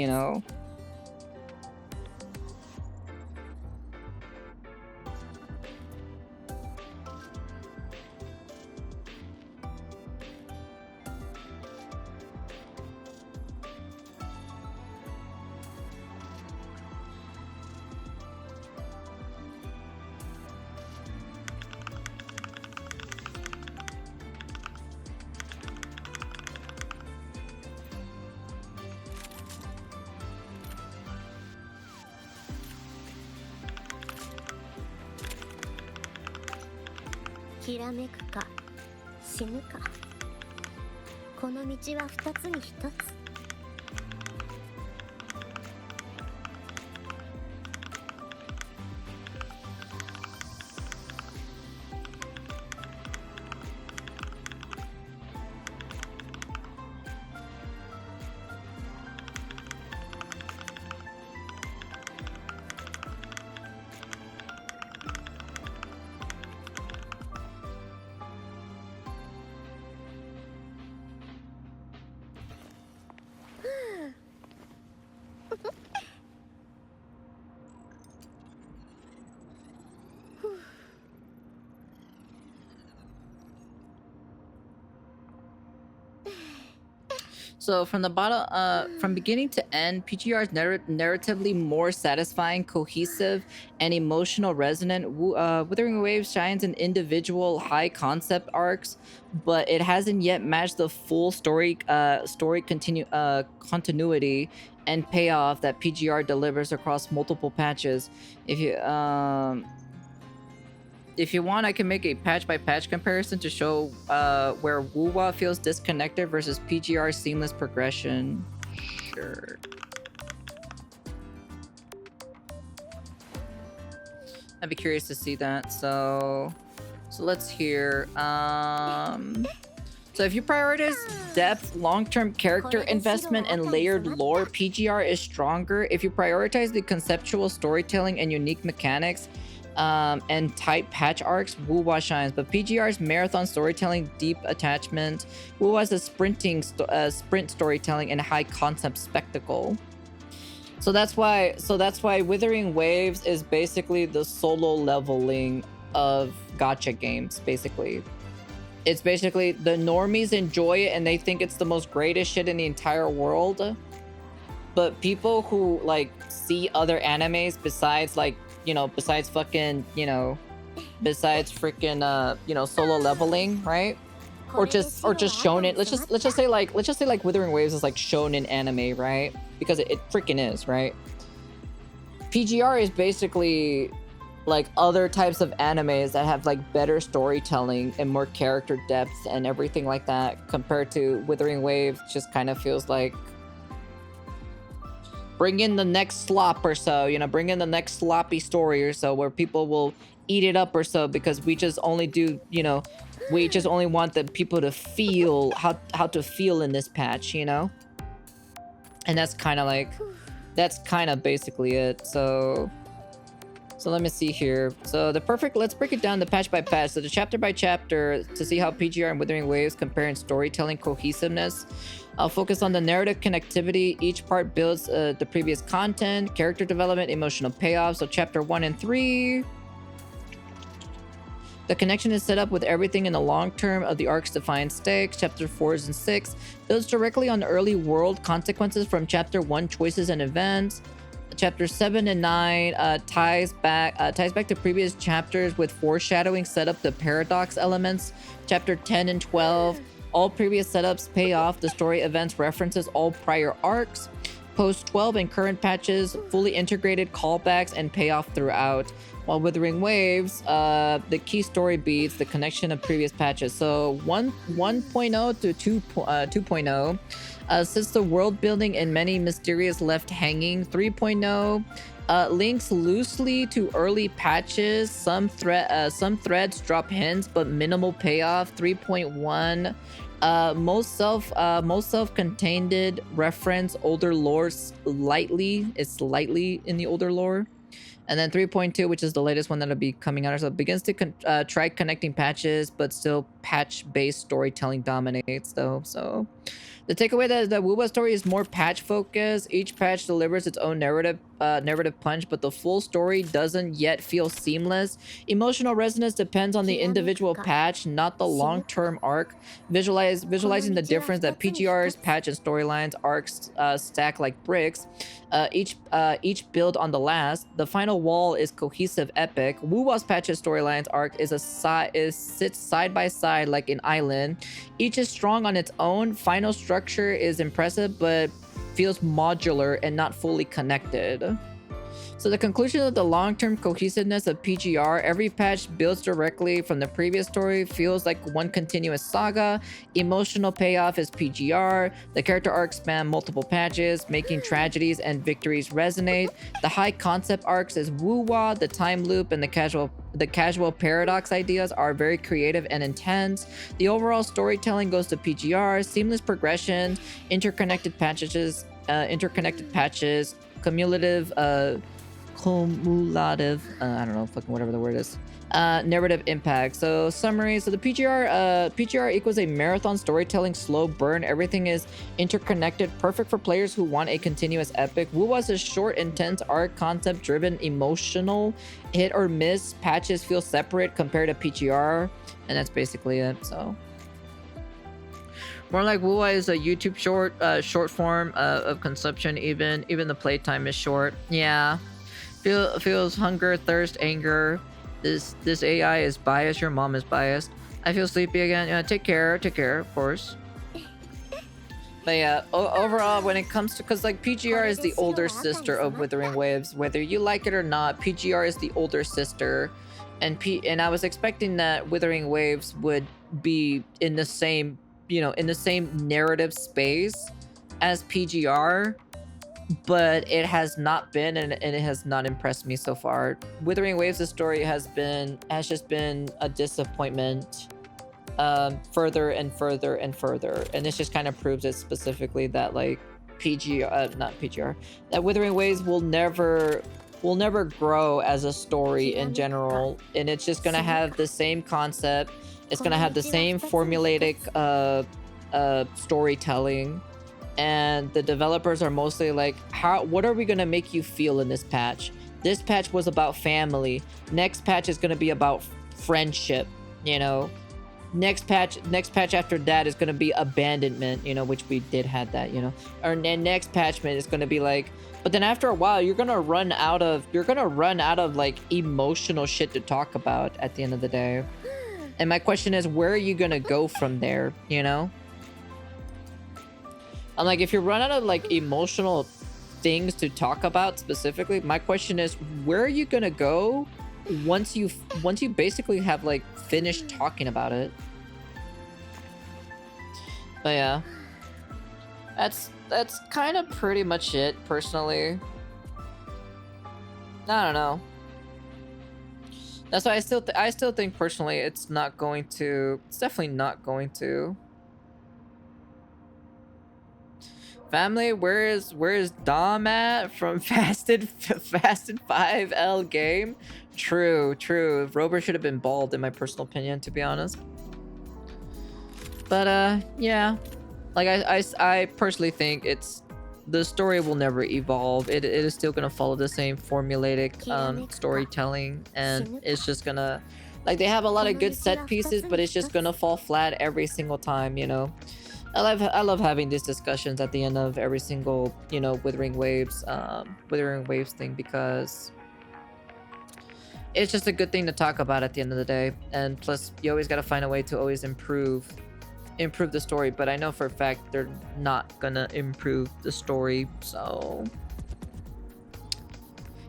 So from the bottom, from beginning to end, PGR is narratively more satisfying, cohesive, and emotional resonant. Wuthering Waves shines in individual high concept arcs, but it hasn't yet matched the full story continuity and payoff that PGR delivers across multiple patches. If you want, I can make a patch-by-patch comparison to show where Wuwa feels disconnected versus PGR's seamless progression. Sure. I'd be curious to see that. So let's hear. So if you prioritize depth, long-term character investment, and layered lore, PGR is stronger. If you prioritize the conceptual storytelling and unique mechanics, and tight patch arcs, Wuwa shines. But PGR's marathon storytelling, deep attachment. Wuwa's a sprint storytelling and high concept spectacle. So that's why Withering Waves is basically the solo leveling of gacha games, basically. It's basically the normies enjoy it and they think it's the most greatest shit in the entire world. But people who like see other animes besides like, besides freaking, solo leveling, right? or just shonen. Let's just say like Wuthering Waves is like shonen anime, right? Because it freaking is, right? PGR is basically like other types of animes that have like better storytelling and more character depth and everything like that, compared to Wuthering Waves. Just kind of feels like bring in the next slop or so, you know, bring in the next sloppy story or so, where people will eat it up or so, because we just only do, you know, we just only want the people to feel how to feel in this patch, you know? And that's kind of basically it. So let me see here. So let's break it down the patch by patch. So the chapter by chapter to see how PGR and Wuthering Waves compare in storytelling cohesiveness. I'll focus on the narrative connectivity. Each part builds the previous content, character development, emotional payoff. So chapter 1 and 3. The connection is set up with everything in the long term of the arc's defined stakes. Chapter 4 and 6 builds directly on early world consequences from chapter 1 choices and events. Chapter 7 and 9 ties back to previous chapters with foreshadowing set up the paradox elements. Chapter 10 and 12, all previous setups pay off. The story events references all prior arcs. Post 12 and current patches, fully integrated callbacks and payoff throughout. While Wuthering Waves, the key story beats, the connection of previous patches. So 1.0 to 2.0 sits the world building in many mysterious left hanging. 3.0 links loosely to early patches. Some threads drop hints, but minimal payoff. 3.1 most self-contained reference older lore slightly. It's slightly in the older lore. And then 3.2, which is the latest one that'll be coming out, so it begins to try connecting patches, but still patch-based storytelling dominates, though. So the takeaway that the Wuba story is more patch-focused. Each patch delivers its own narrative punch, but the full story doesn't yet feel seamless. Emotional resonance depends on the individual patch, not the long-term arc. Visualizing the difference that PGR's patch and storylines arcs stack like bricks. Each build on the last. The final wall is cohesive epic. Wuwa's patch's storylines arc sits side by side like an island. Each is strong on its own. Final structure is impressive, but feels modular and not fully connected. So the conclusion of the long-term cohesiveness of PGR, every patch builds directly from the previous story, feels like one continuous saga. Emotional payoff is PGR. The character arcs span multiple patches, making tragedies and victories resonate. The high concept arcs is Wuwa. The time loop and the casual paradox ideas are very creative and intense. The overall storytelling goes to PGR. Seamless progression, interconnected patches, cumulative, I don't know, fucking whatever the word is, narrative impact. So summary, so the PGR equals a marathon storytelling slow burn. Everything is interconnected, perfect for players who want a continuous epic. Wuwa's is short, intense, arc concept driven, emotional, hit or miss. Patches feel separate compared to PGR, and that's basically it. So more like Wuwa is a YouTube short form of consumption. Even the playtime is short. Yeah. Feels hunger, thirst, anger. This AI is biased. Your mom is biased. I feel sleepy again. Take care, of course. But yeah, overall, when it comes to, because like PGR is the older sister of Wuthering Waves, whether you like it or not, PGR is the older sister, and I was expecting that Wuthering Waves would be in the same, in the same narrative space as PGR. But it has not been, and it has not impressed me so far. Wuthering Waves' story has just been a disappointment, further and further and further, and this just kind of proves it specifically that like that Wuthering Waves will never grow as a story in general, and it's just gonna have the same concept. It's gonna have the same formulaic storytelling. And the developers are mostly like, what are we gonna make you feel in this patch? This patch was about family. Next patch is gonna be about friendship, Next patch after that is gonna be abandonment, which we did have that, Or next patch is gonna be like, but then after a while, you're gonna run out of like emotional shit to talk about at the end of the day. And my question is, where are you gonna go from there, you know? I'm like, if you run out of like emotional things to talk about specifically, my question is, where are you gonna go once you basically have like finished talking about it? But yeah, that's kind of pretty much it, personally. I don't know. That's why I still think personally it's definitely not going to. Family, where is Dom at from Fast and 5L game? True. Rober should have been bald in my personal opinion, to be honest. But yeah, like I personally think the story will never evolve. It is still gonna follow the same formulaic storytelling, and it's just gonna, like, they have a lot of good set pieces, but it's just gonna fall flat every single time, you know. I love having these discussions at the end of every single, you know, Withering Waves thing, because it's just a good thing to talk about at the end of the day. And plus, you always got to find a way to always improve the story. But I know for a fact they're not gonna improve the story, so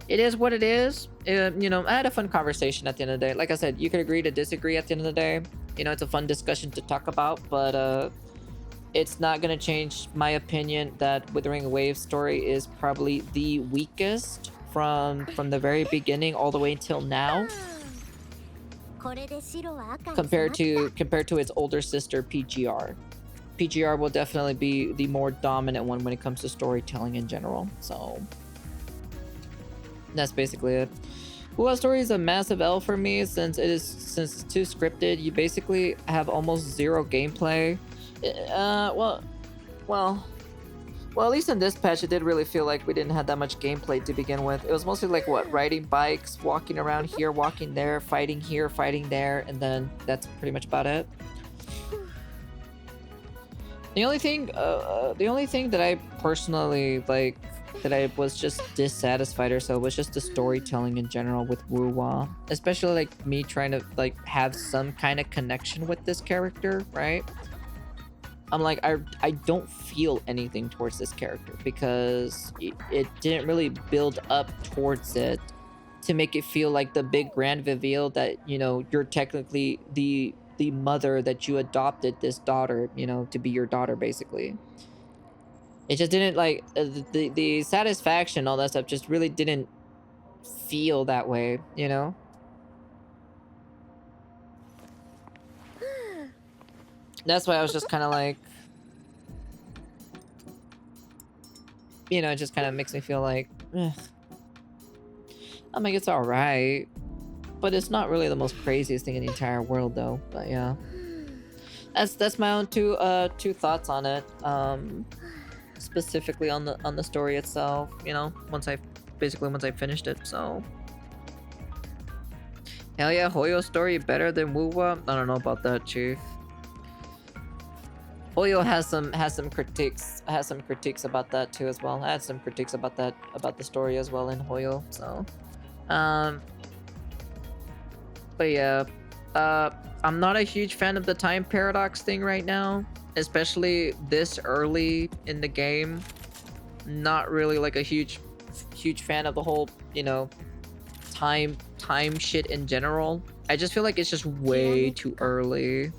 it is what it is. You know, I had a fun conversation at the end of the day. Like I said, you could agree to disagree at the end of the day. You know, it's a fun discussion to talk about, but it's not gonna change my opinion that Withering Waves story is probably the weakest from the very beginning all the way until now, compared to its older sister PGR. PGR will definitely be the more dominant one when it comes to storytelling in general. So that's basically it. Wuwa story is a massive L for me since it's too scripted. You basically have almost zero gameplay. Well, at least in this patch, it did really feel like we didn't have that much gameplay to begin with. It was mostly like, what, riding bikes, walking around here, walking there, fighting here, fighting there, and then that's pretty much about it. The only thing that I personally like, that I was just dissatisfied or so, was just the storytelling in general with Wuwa, especially like me trying to like have some kind of connection with this character, right? I'm like, I don't feel anything towards this character because it didn't really build up towards it to make it feel like the big grand reveal that, you know, you're technically the mother that you adopted this daughter, you know, to be your daughter, basically. It just didn't, like, the satisfaction, all that stuff just really didn't feel that way, you know? That's why I was just kind of like, you know, it just kind of makes me feel like, ugh. I mean, it's all right, but it's not really the most craziest thing in the entire world, though. But yeah, that's my own two thoughts on it. Specifically on the story itself. You know, once I finished it. So hell yeah, Hoyo's story better than Wuwa. I don't know about that, Chief. Hoyo has some critiques about that too as well. I had some critiques about the story as well in Hoyo. So, but yeah, I'm not a huge fan of the time paradox thing right now, especially this early in the game. Not really like a huge fan of the whole, you know, time shit in general. I just feel like it's just way too early.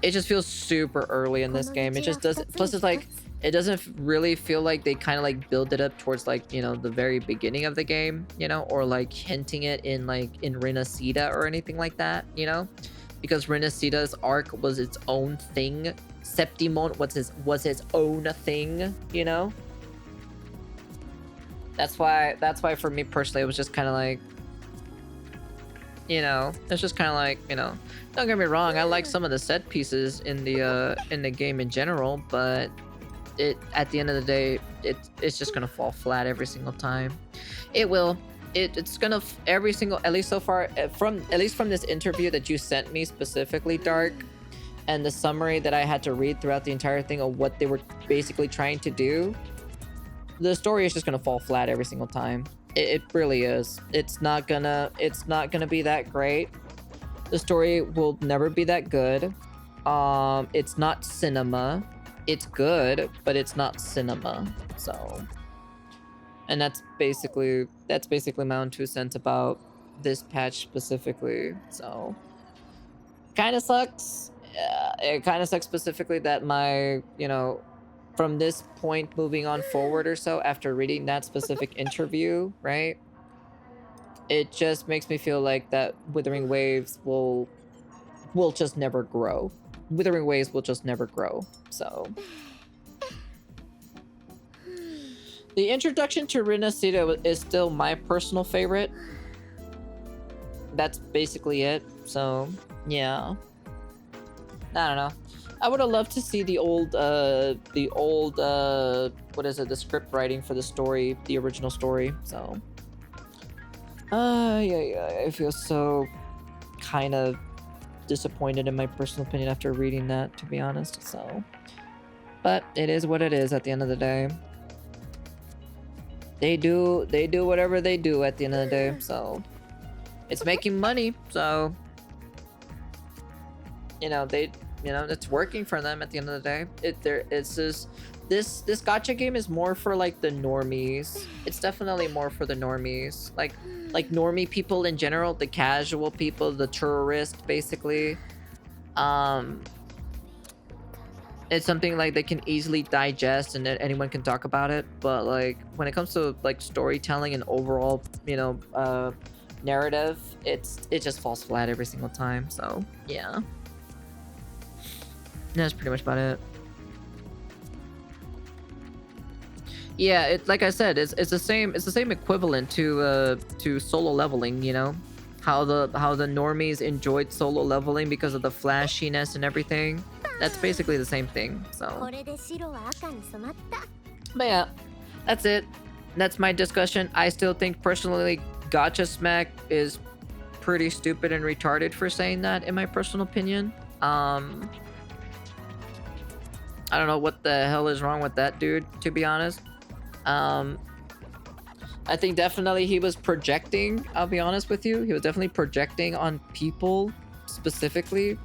It just feels super early in this game. It just doesn't. Plus, it's like it doesn't really feel like they kind of like build it up towards like, you know, the very beginning of the game, you know, or like hinting it in like in Renacida or anything like that, you know, because Renacida's arc was its own thing. Septimon was its own thing, you know. That's why for me personally, it was just kind of like, you know, it's just kind of like, you know, don't get me wrong, I like some of the set pieces in the game in general, but it, at the end of the day, it's just gonna fall flat every single time. It will. It's gonna every single, at least so far, from this interview that you sent me specifically, Dark, and the summary that I had to read throughout the entire thing of what they were basically trying to do, the story is just gonna fall flat every single time. It really is. It's not gonna be that great. The story will never be that good. It's not cinema. It's good, but it's not cinema. So, and that's basically my own 2 cents about this patch specifically. So, kind of sucks. It kind of sucks specifically that my, from this point moving on forward or so, after reading that specific interview, right? It just makes me feel like that Withering Waves will just never grow. Withering Waves will just never grow. So the introduction to Rinasita is still my personal favorite. That's basically it. So yeah, I don't know. I would have loved to see the old what is it, the script writing for the story, the original story. So yeah, I feel so kind of disappointed in my personal opinion after reading that, to be honest. So, but it is what it is at the end of the day. They do whatever they do at the end of the day. So it's making money. So it's working for them at the end of the day. It's just this gacha game is more for like the normies. It's definitely more for the normies, like normie people in general, the casual people, the tourist, basically. It's something like they can easily digest and anyone can talk about it. But like when it comes to like storytelling and overall, narrative, it just falls flat every single time. So yeah. That's pretty much about it. Yeah, like I said, it's the same equivalent to solo leveling, how the normies enjoyed solo leveling because of the flashiness and everything. That's basically the same thing. So but yeah, that's it. That's my discussion. I still think personally Gacha Smack is pretty stupid and retarded for saying that, in my personal opinion. I don't know what the hell is wrong with that dude, to be honest. I think definitely he was projecting, I'll be honest with you. He was definitely projecting on people specifically.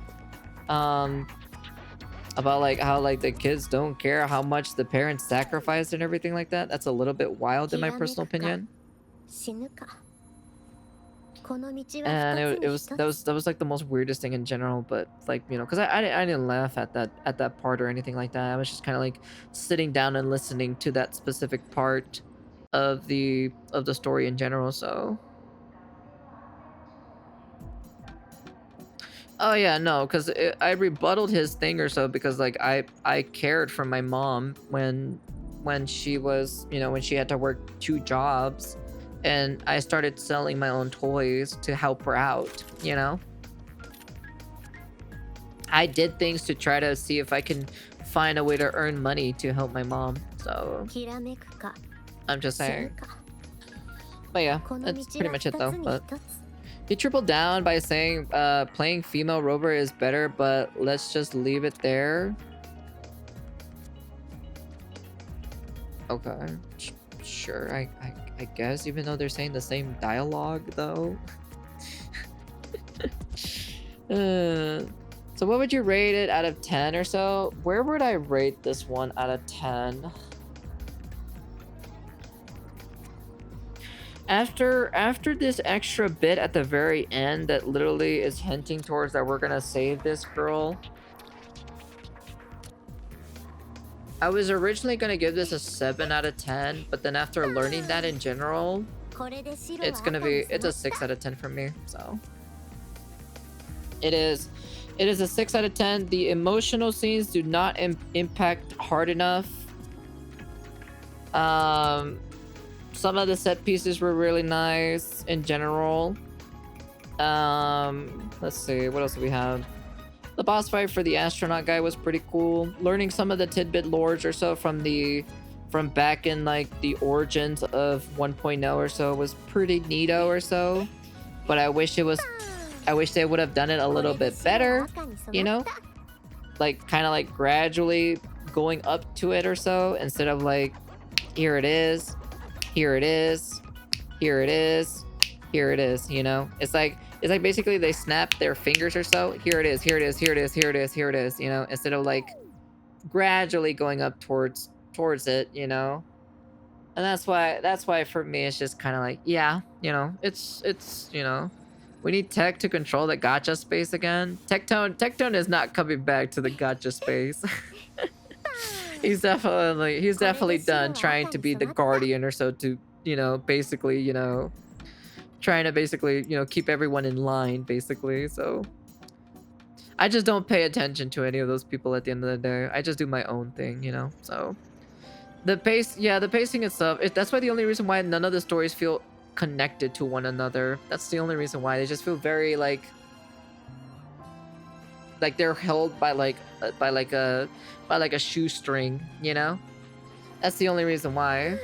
About like how like the kids don't care how much the parents sacrificed and everything like that. That's a little bit wild in my personal opinion. And that was like the most weirdest thing in general, but like, because I didn't laugh at that part or anything like that. I was just kind of like sitting down and listening to that specific part of the story in general. So oh yeah, no, because I rebutted his thing or so because like I cared for my mom when she was, when she had to work 2 jobs. And I started selling my own toys to help her out, I did things to try to see if I can find a way to earn money to help my mom. So I'm just saying. But yeah, that's pretty much it though. But he tripled down by saying playing female rover is better, but let's just leave it there. Okay. Sure, I guess, even though they're saying the same dialogue though. So what would you rate it out of 10 or so? Where would I rate this one out of 10? After this extra bit at the very end that literally is hinting towards that we're gonna save this girl, I was originally gonna give this a 7 out of 10, but then after learning that in general, it's a 6 out of 10 for me. So it is a 6 out of 10. The emotional scenes do not impact hard enough. Some of the set pieces were really nice in general. Let's see, what else do we have? The boss fight for the astronaut guy was pretty cool. Learning some of the tidbit lores or so from back in like the origins of 1.0 or so was pretty neato or so. But I wish they would have done it a little bit better, like kind of like gradually going up to it or so, instead of like, here it is, here it is, here it is, here it is, It's like It's like basically they snap their fingers or so. Here it is, here it is, here it is, here it is, here it is, you know, instead of like gradually going up towards it, you know. And that's why for me it's just kind of like, yeah, you know, it's you know, we need tech to control the gacha space again. Tectone is not coming back to the gacha space. he's definitely done trying to be the guardian or so, to, you know, basically, you know, trying to basically, you know, keep everyone in line basically. So I just don't pay attention to any of those people at the end of the day. I just do my own thing, you know. So the pacing itself, that's why the only reason why none of the stories feel connected to one another. That's the only reason why. They just feel very like they're held by like a shoestring, you know. That's the only reason why.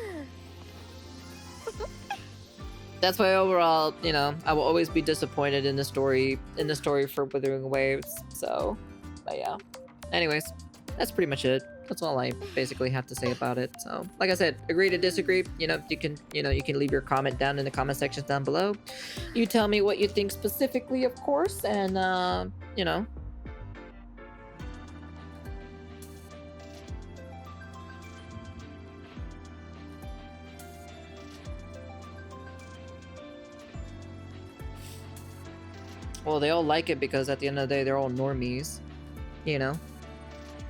That's why overall, you know, I will always be disappointed in the story for Withering Waves. So, but yeah. Anyways, that's pretty much it. That's all I basically have to say about it. So, like I said, agree to disagree. You know, you can leave your comment down in the comment sections down below. You tell me what you think specifically, of course, and you know. Well, they all like it because at the end of the day, they're all normies. You know,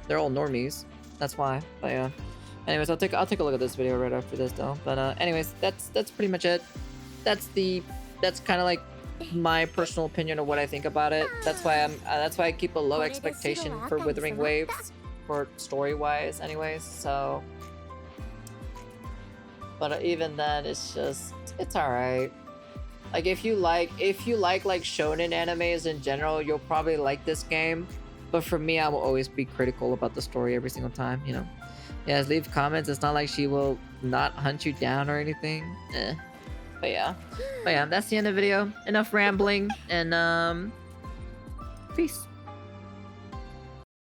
they're all normies. That's why. But yeah. Anyways, I'll take a look at this video right after this though. But anyways, that's pretty much it. That's kind of like my personal opinion of what I think about it. That's why I keep a low expectation for Withering Waves, for story-wise, anyways. So, but even then, it's alright. Like if you like shonen animes in general, you'll probably like this game. But for me, I will always be critical about the story every single time, you know. Yeah, leave comments. It's not like she will not hunt you down or anything. But yeah, that's the end of the video. Enough rambling, and peace.